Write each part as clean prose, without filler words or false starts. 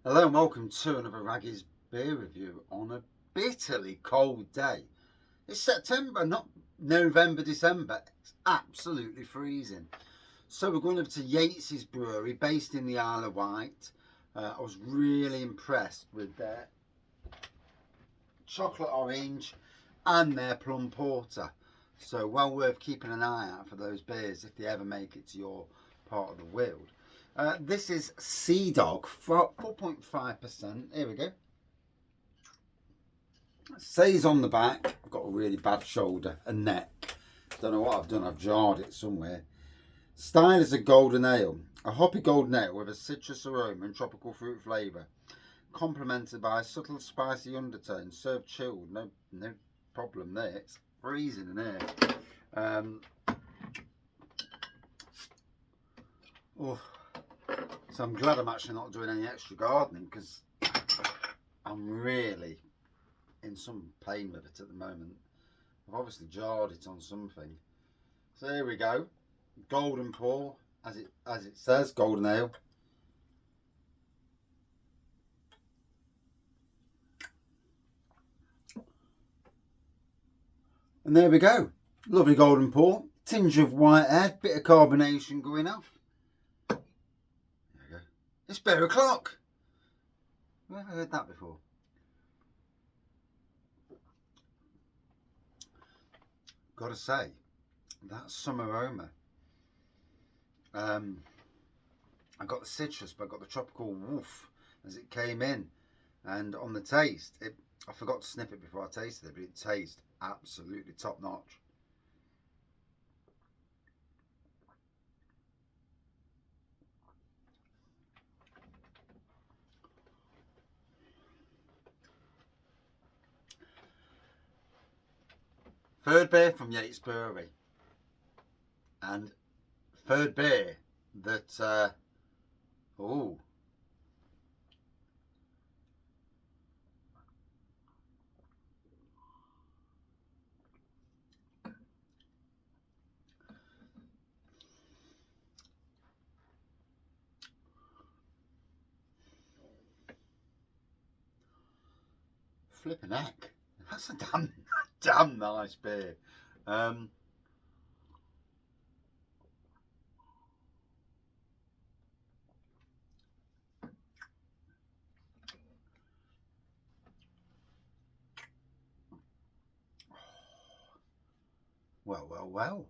Hello and welcome to another Raggy's beer review on a bitterly cold day. It's September, not November, December. It's absolutely freezing. So we're going over to Yates Brewery, based in the Isle of Wight. I was really impressed with their chocolate orange and their plum porter. So well worth keeping an eye out for those beers if they ever make it to your part of the world. This is Sea Dog, 4.5%. Here we go. It says on the back, I've got a really bad shoulder and neck. Don't know what I've done, I've jarred it somewhere. Style is a golden ale. A hoppy golden ale with a citrus aroma and tropical fruit flavour. Complemented by a subtle spicy undertone. Served chilled, no problem there. It's freezing in here. Oh, so I'm glad I'm actually not doing any extra gardening because I'm really in some pain with it at the moment. I've obviously jarred it on something. So here we go. Golden pour, as it says, golden ale. And there we go. Lovely golden pour. Tinge of white head, bit of carbonation going off. There we go. It's beer o'clock. I've never heard that before. Gotta say, that summer aroma. I got the citrus, but I got the tropical woof as it came in. And on the taste, I forgot to sniff it before I tasted it, but it tastes absolutely top notch. Third beer from Yates Brewery, and third beer that oh, flipping heck, that's a damn nice beer. Um, well.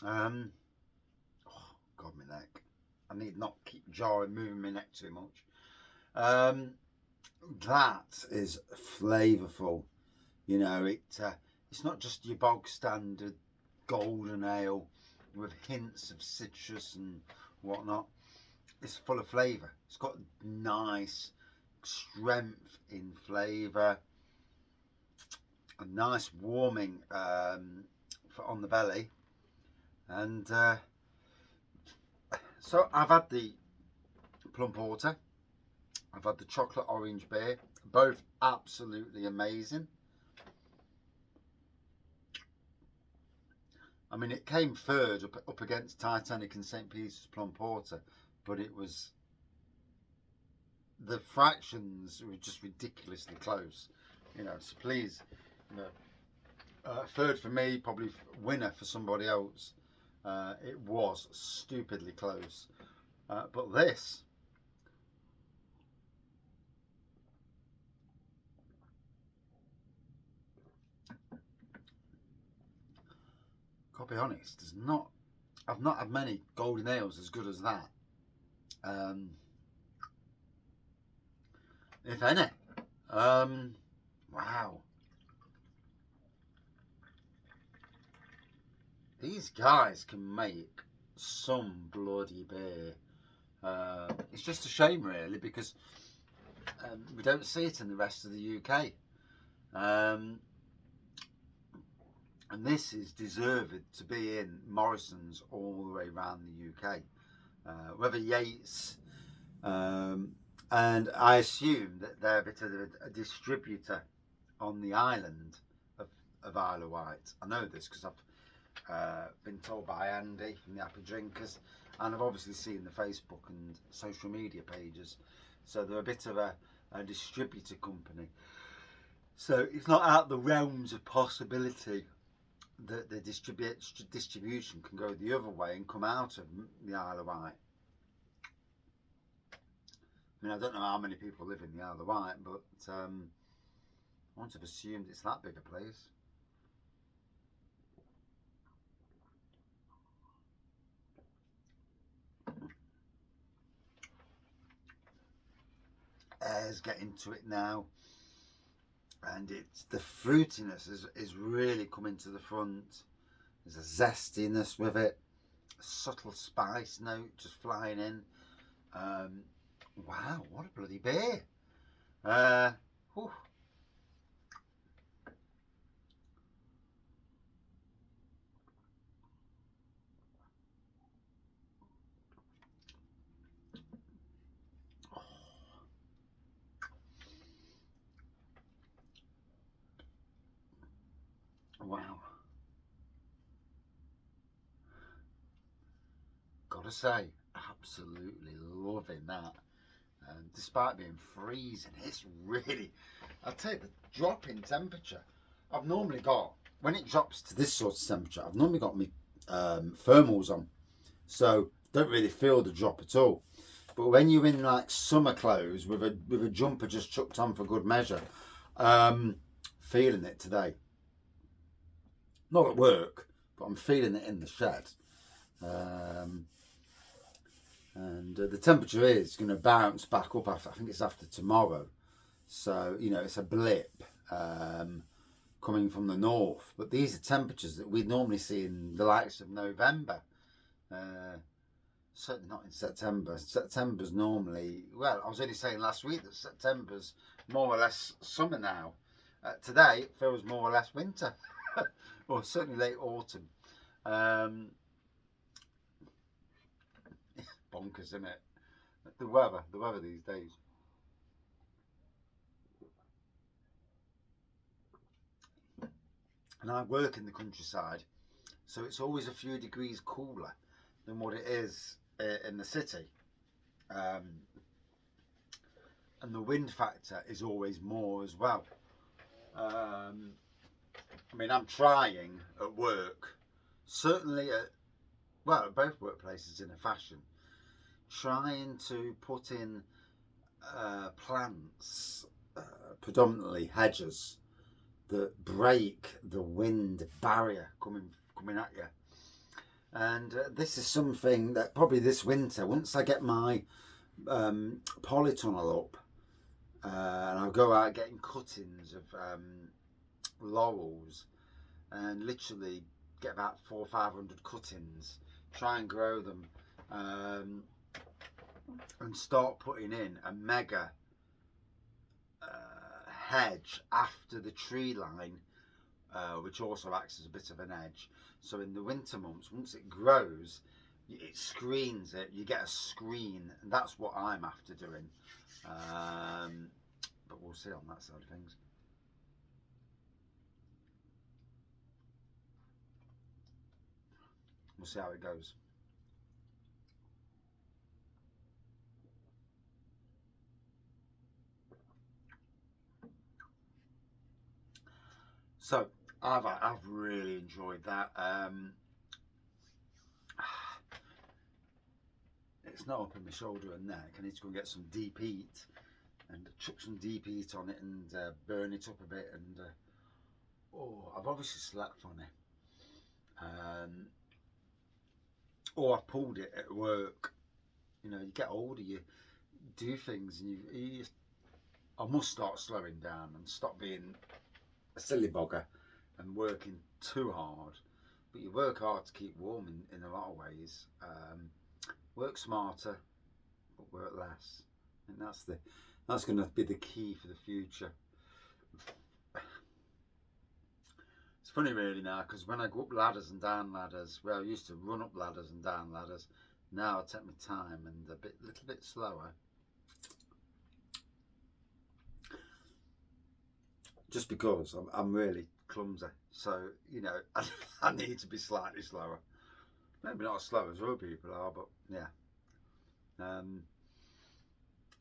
Um, oh, God, my neck. I need not keep jarring, moving my neck too much. Um, that is flavourful. You know, it's not just your bog standard golden ale with hints of citrus and whatnot. It's full of flavour. It's got nice strength in flavour, a nice warming on the belly, and so I've had the plum porter, I've had the chocolate orange beer, both absolutely amazing. I mean, it came third up against Titanic and St. Peter's Plum Porter, but it was, the fractions were just ridiculously close. You know, so please, you know, third for me, probably winner for somebody else. It was stupidly close. But this, gotta be honest, I've not had many golden ales as good as that. Um, if any. Wow. These guys can make some bloody beer. It's just a shame, really, because we don't see it in the rest of the UK. Um, and this is deserved to be in Morrisons all the way around the UK. Whether Yates, and I assume that they're a bit of a distributor on the island of Isle of Wight. I know this because I've been told by Andy from the Happy Drinkers, and I've obviously seen the Facebook and social media pages, so they're a bit of a distributor company. So it's not out the realms of possibility that the distribution can go the other way and come out of the Isle of Wight. I mean, I don't know how many people live in the Isle of Wight, but I wouldn't have assumed it's that big a place. Air's getting to it now, and it's the fruitiness is really coming to the front. There's a zestiness with it, a subtle spice note just flying in. Wow, what a bloody beer! Whew. Wow. Gotta say, absolutely loving that. Despite being freezing, it's really, I'll tell you, the drop in temperature. I've normally got, when it drops to this sort of temperature, I've normally got my thermals on. So don't really feel the drop at all. But when you're in like summer clothes with a jumper just chucked on for good measure, feeling it today. Not at work, but I'm feeling it in the shed. And the temperature is going to bounce back up after, I think it's after tomorrow. So, you know, it's a blip coming from the north. But these are temperatures that we normally see in the likes of November. Certainly not in September. September's normally, well, I was only saying last week that September's more or less summer now. Today, it feels more or less winter. Or certainly late autumn. Bonkers, isn't it? The weather these days. And I work in the countryside, so it's always a few degrees cooler than what it is in the city. Um, and the wind factor is always more as well. I mean, I'm trying at work, certainly at both workplaces in a fashion, trying to put in plants, predominantly hedges, that break the wind barrier coming at you. And this is something that probably this winter, once I get my polytunnel up, and I'll go out getting cuttings of laurels, and literally get about 400 or 500 cuttings, try and grow them, and start putting in a mega hedge after the tree line, which also acts as a bit of an edge. So in the winter months, once it grows, it screens it. You get a screen, and that's what I'm after doing. But we'll see on that side of things. We'll see how it goes. So I've really enjoyed that. It's not up in my shoulder and neck. I need to go and get some deep heat and chuck some deep heat on it and burn it up a bit. And I've obviously slept on it. Or I've pulled it at work. You know, you get older, you do things, and I must start slowing down and stop being a silly bugger and working too hard. But you work hard to keep warm in a lot of ways. Work smarter, but work less. And that's going to be the key for the future. It's funny really now, because when I go up ladders and down ladders, where I used to run up ladders and down ladders, now I take my time and a little bit slower. Just because I'm really clumsy, so you know I need to be slightly slower. Maybe not as slow as other people are, but yeah.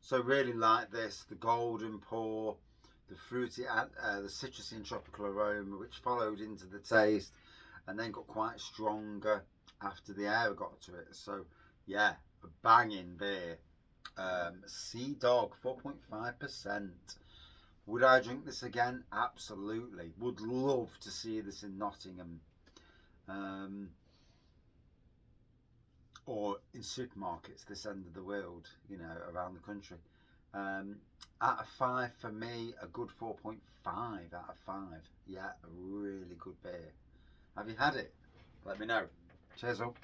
So really like this, the golden pour, the fruity, the citrusy and tropical aroma, which followed into the taste, and then got quite stronger after the air got to it. So yeah, a banging beer. Sea Dog, 4.5%. Would I drink this again? Absolutely. Would love to see this in Nottingham. Or in supermarkets this end of the world, you know, around the country. Out of 5 for me, a good 4.5 out of 5. Yeah, a really good beer. Have you had it? Let me know. Cheers all.